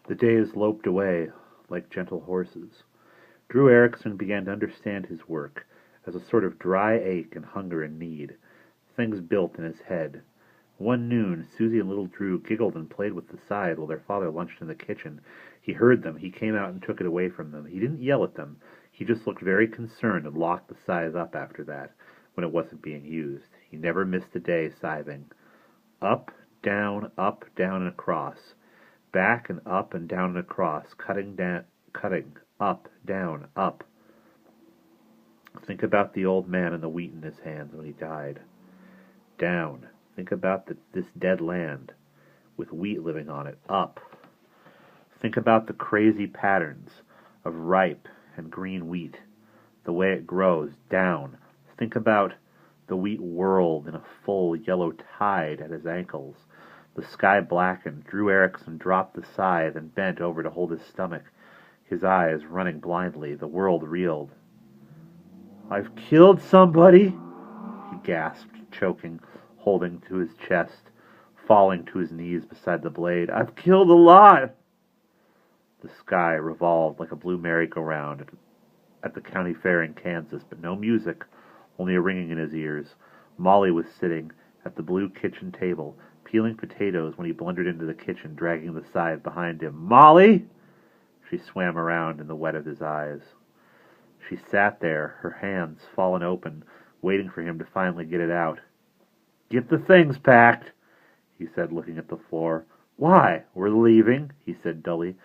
The days loped away like gentle horses. Drew Erikson began to understand his work as a sort of dry ache and hunger and need. Things built in his head. One noon, Susie and little Drew giggled and played with the scythe while their father lunched in the kitchen. He heard them. He came out and took it away from them. He didn't yell at them. He just looked very concerned and locked the scythe up after that, when it wasn't being used. He never missed a day scything. Up, down, and across. Back and up and down and across. Cutting, up, down, up. Think about the old man and the wheat in his hands when he died. Down. Think about this dead land, with wheat living on it. Up. Think about the crazy patterns of ripe and green wheat, the way it grows. Down. Think about the wheat whirled in a full yellow tide at his ankles. The sky blackened. Drew Erikson dropped the scythe and bent over to hold his stomach, his eyes running blindly. The world reeled. "I've killed somebody," he gasped, choking, holding to his chest, falling to his knees beside the blade. "I've killed a lot." The sky revolved like a blue merry-go-round at the county fair in Kansas, but no music, only a ringing in his ears. Molly was sitting at the blue kitchen table, peeling potatoes when he blundered into the kitchen, dragging the scythe behind him. "Molly!" She swam around in the wet of his eyes. She sat there, her hands fallen open, waiting for him to finally get it out. "Get the things packed," he said, looking at the floor. "Why? We're leaving," he said dully.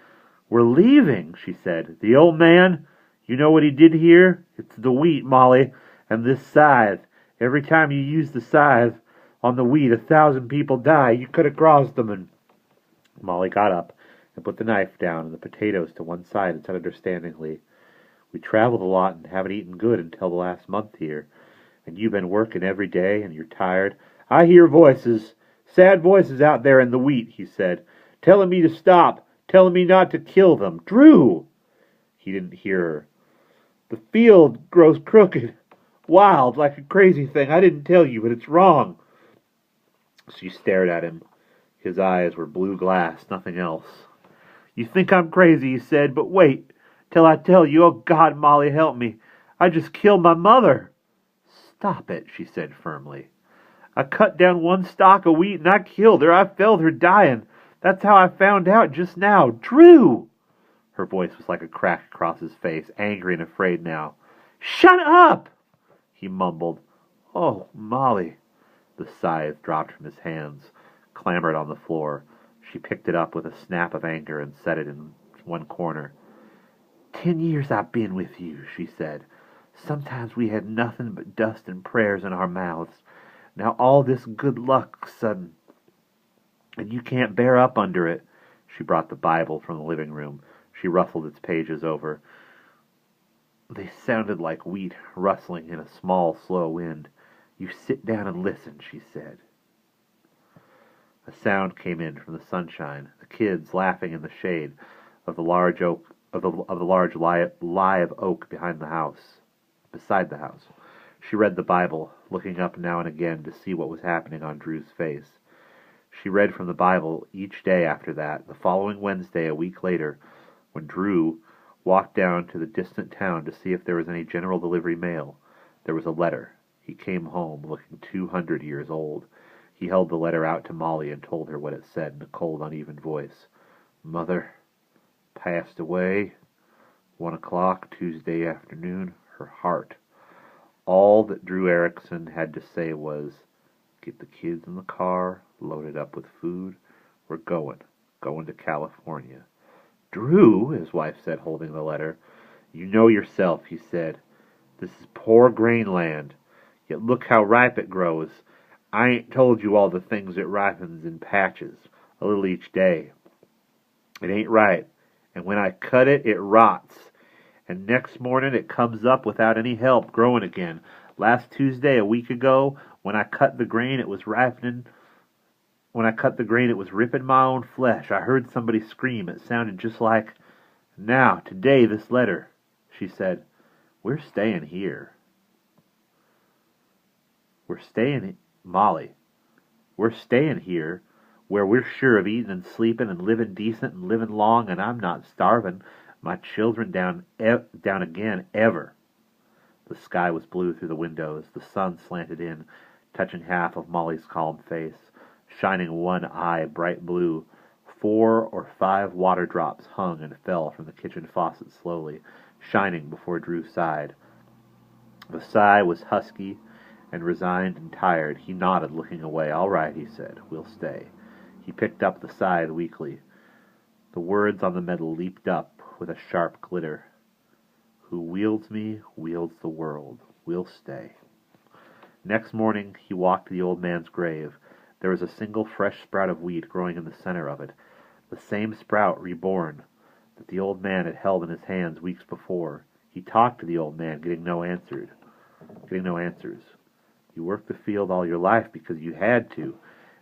"We're leaving," she said. "The old man, you know what he did here? It's the wheat, Molly, and this scythe. Every time you use the scythe on the wheat, 1,000 people die. You cut across them." And Molly got up and put the knife down and the potatoes to one side and said understandingly, "We traveled a lot and haven't eaten good until the last month here. And you've been working every day and you're tired." "I hear voices, sad voices out there in the wheat," he said, "telling me to stop, telling me not to kill them." "Drew!" He didn't hear her. "The field grows crooked, wild, like a crazy thing. I didn't tell you, but it's wrong." She stared at him. His eyes were blue glass, nothing else. "You think I'm crazy," he said, "but wait till I tell you. Oh, God, Molly, help me. I just killed my mother." "Stop it," she said firmly. "I cut down one stalk of wheat and I killed her. I felt her dying. That's how I found out just now. Drew!" Her voice was like a crack across his face, angry and afraid now. "Shut up!" he mumbled. "Oh, Molly." The scythe dropped from his hands, clambered on the floor. She picked it up with a snap of anger and set it in one corner. 10 years I've been with you," she said. "Sometimes we had nothing but dust and prayers in our mouths. Now all this good luck sudden, and you can't bear up under it." She brought the Bible from the living room. She ruffled its pages over. They sounded like wheat rustling in a small, slow wind. "You sit down and listen," she said. A sound came in from the sunshine, the kids laughing in the shade of the large oak live oak beside the house. She read the Bible, looking up now and again to see what was happening on Drew's face. She read from the Bible each day after that. The following Wednesday, a week later, when Drew walked down to the distant town to see if there was any general delivery mail, there was a letter. He came home looking 200 years old. He held the letter out to Molly and told her what it said in a cold, uneven voice. "Mother passed away, 1 o'clock Tuesday afternoon, her heart." All that Drew Erikson had to say was, "Get the kids in the car, load it up with food. We're going to California." "Drew," his wife said, holding the letter. "You know yourself," he said. "This is poor grain land. Yet look how ripe it grows. I ain't told you all the things it ripens in patches, a little each day. It ain't right. And when I cut it, it rots. And next morning it comes up without any help, growing again. Last Tuesday, a week ago, when I cut the grain, it was ripening. When I cut the grain, it was ripping my own flesh. I heard somebody scream. It sounded just like... Now, today, this letter." She said, "We're staying here." "We're staying... Molly, we're staying here. where we're sure of eating and sleeping and living decent and living long, and I'm not starving my children down again, ever. The sky was blue through the windows. The sun slanted in, touching half of Molly's calm face, shining one eye bright blue. 4 or 5 water drops hung and fell from the kitchen faucet slowly, shining before Drew sighed. The sigh was husky and resigned and tired. He nodded, looking away. "All right," he said. "We'll stay." He picked up the scythe weakly. The words on the metal leaped up with a sharp glitter. "Who wields me, wields the world. We'll stay." Next morning he walked to the old man's grave. There was a single fresh sprout of wheat growing in the center of it, the same sprout reborn that the old man had held in his hands weeks before. He talked to the old man, getting no answers. "You worked the field all your life because you had to,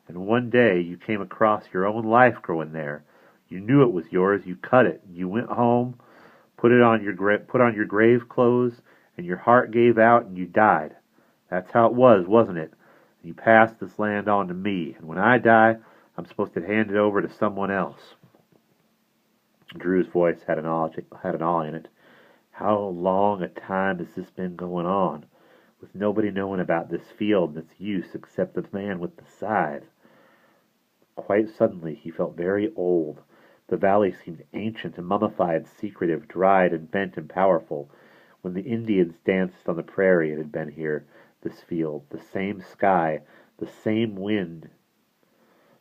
and one day you came across your own life growing there. You knew it was yours. You cut it. You went home, put on your grave clothes, and your heart gave out, and you died. That's how it was, wasn't it? And you passed this land on to me, and when I die, I'm supposed to hand it over to someone else." Drew's voice had an awe in it. "How long a time has this been going on, with nobody knowing about this field and its use except the man with the scythe?" Quite suddenly he felt very old. The valley seemed ancient and mummified, secretive, dried and bent and powerful. When the Indians danced on the prairie, it had been here, this field, the same sky, the same wind,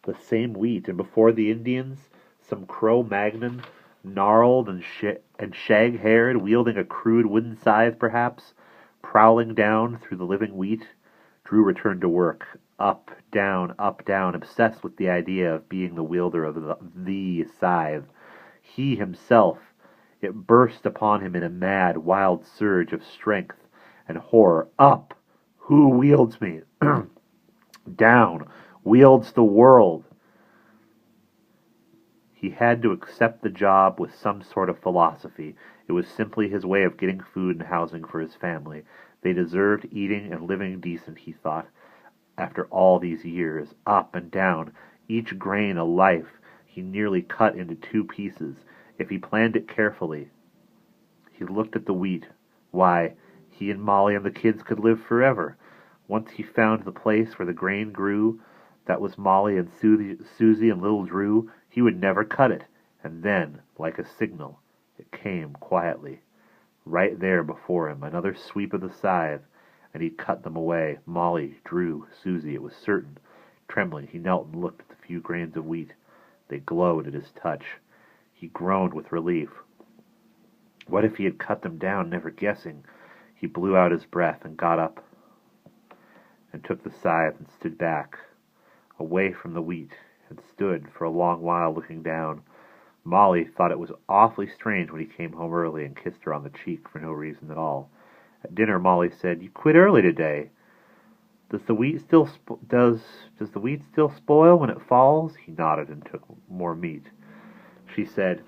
the same wheat, and before the Indians, some Cro-Magnon, gnarled and shag-haired, wielding a crude wooden scythe, perhaps, prowling down through the living wheat. Drew returned to work, up, down, obsessed with the idea of being the wielder of the scythe. He himself, it burst upon him in a mad, wild surge of strength and horror. Up! Who wields me? Down! Wields the world! He had to accept the job with some sort of philosophy. It was simply his way of getting food and housing for his family. They deserved eating and living decent, he thought, after all these years. Up and down, each grain a life he nearly cut into 2 pieces, if he planned it carefully. He looked at the wheat. Why, he and Molly and the kids could live forever. Once he found the place where the grain grew, that was Molly and Susie and little Drew, he would never cut it. And then, like a signal, it came quietly. Right there before him, another sweep of the scythe, and he cut them away. Molly, Drew, Susie, it was certain. Trembling, he knelt and looked at the few grains of wheat. They glowed at his touch. He groaned with relief. What if he had cut them down, never guessing? He blew out his breath and got up and took the scythe and stood back, away from the wheat, and stood for a long while looking down. Molly thought it was awfully strange when he came home early and kissed her on the cheek for no reason at all. At dinner, Molly said, "You quit early today. Does the wheat still spoil when it falls?" He nodded and took more meat. She said,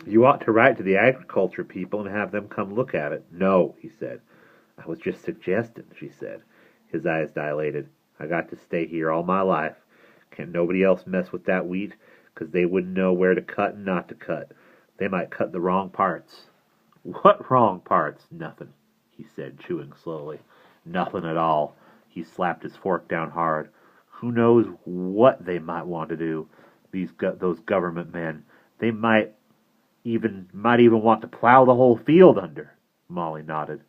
"You ought to write to the agriculture people and have them come look at it." "No," he said. "I was just suggesting," she said. His eyes dilated. "I got to stay here all my life. Can't nobody else mess with that wheat, 'cause they wouldn't know where to cut and not to cut. They might cut the wrong parts." "What wrong parts?" "Nothing," he said, chewing slowly. "Nothing at all." He slapped his fork down hard. "Who knows what they might want to do, those government men. They might even want to plow the whole field under." Molly nodded.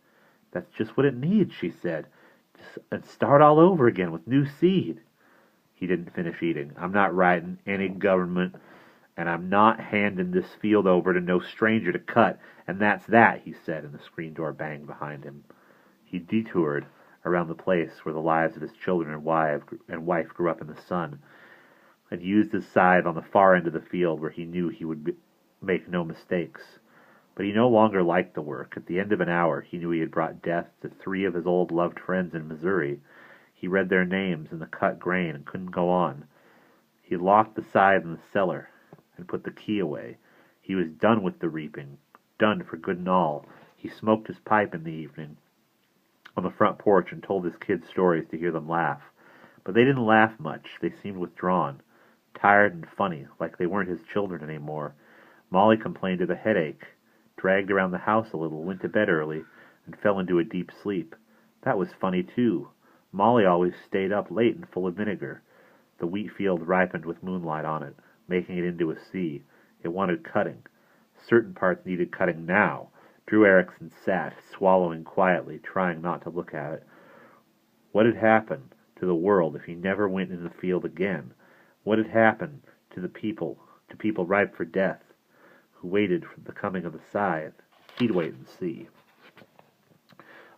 "That's just what it needs," she said. "And start all over again with new seed." He didn't finish eating. "I'm not writing any government, and I'm not handing this field over to no stranger to cut, and that's that," he said, and the screen door banged behind him. He detoured around the place where the lives of his children and wife grew up in the sun, and used his scythe on the far end of the field where he knew he would make no mistakes. But he no longer liked the work. At the end of an hour, he knew he had brought death to 3 of his old loved friends in Missouri. He read their names in the cut grain and couldn't go on. He locked the scythe in the cellar and put the key away. He was done with the reaping, done for good and all. He smoked his pipe in the evening on the front porch and told his kids stories to hear them laugh. But they didn't laugh much. They seemed withdrawn, tired and funny, like they weren't his children any more. Molly complained of a headache, dragged around the house a little, went to bed early, and fell into a deep sleep. That was funny, too. Molly always stayed up late and full of vinegar. The wheat field ripened with moonlight on it, making it into a sea. It wanted cutting. Certain parts needed cutting now. Drew Erikson sat, swallowing quietly, trying not to look at it. What had happened to the world if he never went in the field again? What had happened to people ripe for death, who waited for the coming of the scythe? He'd wait and see.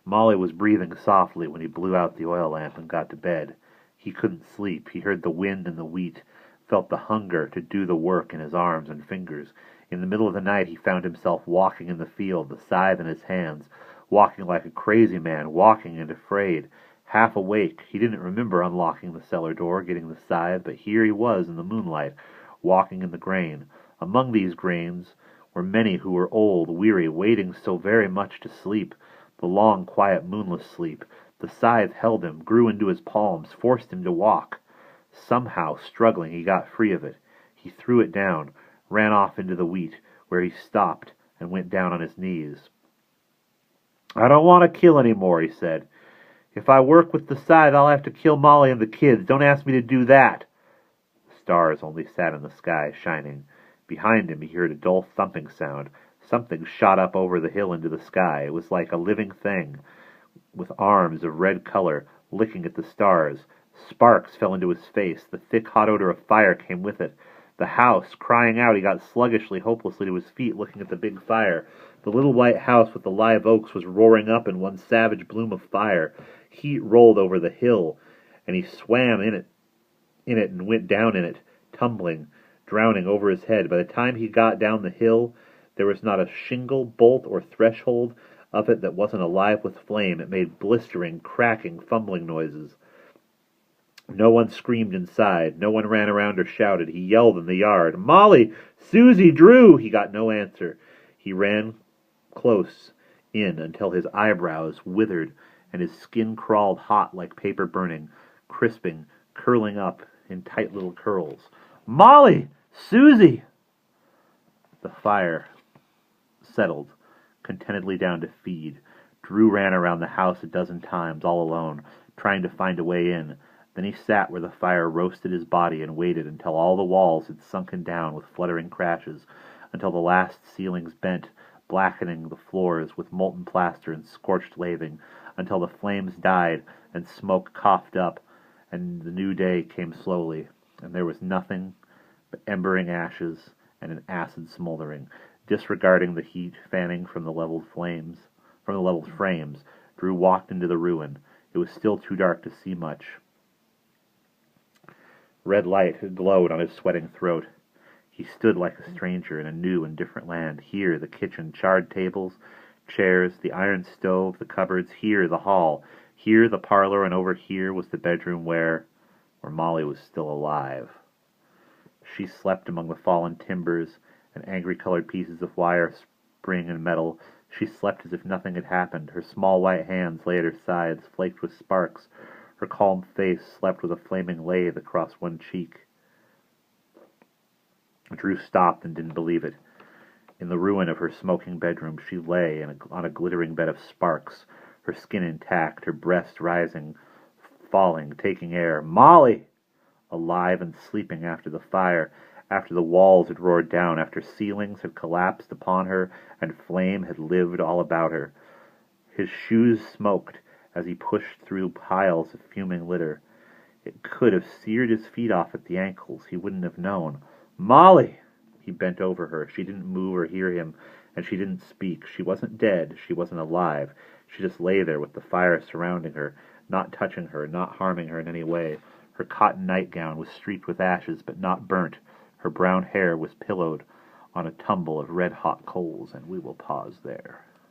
Molly was breathing softly when he blew out the oil lamp and got to bed. He couldn't sleep. He heard the wind and the wheat, felt the hunger to do the work in his arms and fingers. In the middle of the night he found himself walking in the field, the scythe in his hands, walking like a crazy man, walking and afraid. Half awake, he didn't remember unlocking the cellar door, getting the scythe, but here he was in the moonlight, walking in the grain. Among these grains were many who were old, weary, waiting so very much to sleep, the long, quiet, moonless sleep. The scythe held him, grew into his palms, forced him to walk. Somehow, struggling, he got free of it. He threw it down, ran off into the wheat, where he stopped and went down on his knees. "I don't want to kill any more," he said. "If I work with the scythe, I'll have to kill Molly and the kids. Don't ask me to do that." The stars only sat in the sky, shining. Behind him he heard a dull thumping sound. Something shot up over the hill into the sky. It was like a living thing, with arms of red color, licking at the stars. Sparks fell into his face. The thick, hot odor of fire came with it. The house, crying out, he got sluggishly, hopelessly to his feet, looking at the big fire. The little white house with the live oaks was roaring up in one savage bloom of fire. Heat rolled over the hill, and he swam in it and went down in it, tumbling, drowning over his head. By the time he got down the hill, there was not a shingle, bolt, or threshold of it that wasn't alive with flame. It made blistering, cracking, fumbling noises. No one screamed inside. No one ran around or shouted. He yelled in the yard, "Molly! Susie! Drew!" He got no answer. He ran close in until his eyebrows withered and his skin crawled hot like paper burning, crisping, curling up in tight little curls. "Molly! Susie!" The fire settled contentedly down to feed. Drew ran around the house a dozen times, all alone, trying to find a way in. Then he sat where the fire roasted his body and waited until all the walls had sunken down with fluttering crashes, until the last ceilings bent, blackening the floors with molten plaster and scorched lathing, until the flames died and smoke coughed up, and the new day came slowly, and there was nothing but embering ashes and an acid smoldering. Disregarding the heat fanning from the leveled frames, Drew walked into the ruin. It was still too dark to see much. Red light glowed on his sweating throat. He stood like a stranger in a new and different land. Here, the kitchen, charred tables, chairs, the iron stove, the cupboards. Here, the hall. Here, the parlor, and over here was the bedroom where Molly was still alive. She slept among the fallen timbers and angry-colored pieces of wire, spring, and metal. She slept as if nothing had happened. Her small white hands lay at her sides, flaked with sparks. Her calm face slept with a flaming lathe across one cheek. Drew stopped and didn't believe it. In the ruin of her smoking bedroom, she lay on a glittering bed of sparks, her skin intact, her breast rising, falling, taking air. Molly! Alive and sleeping after the fire, after the walls had roared down, after ceilings had collapsed upon her, and flame had lived all about her. His shoes smoked as he pushed through piles of fuming litter. It could have seared his feet off at the ankles. He wouldn't have known. "Molly!" He bent over her. She didn't move or hear him, and she didn't speak. She wasn't dead. She wasn't alive. She just lay there with the fire surrounding her, not touching her, not harming her in any way. Her cotton nightgown was streaked with ashes, but not burnt. Her brown hair was pillowed on a tumble of red-hot coals, and we will pause there.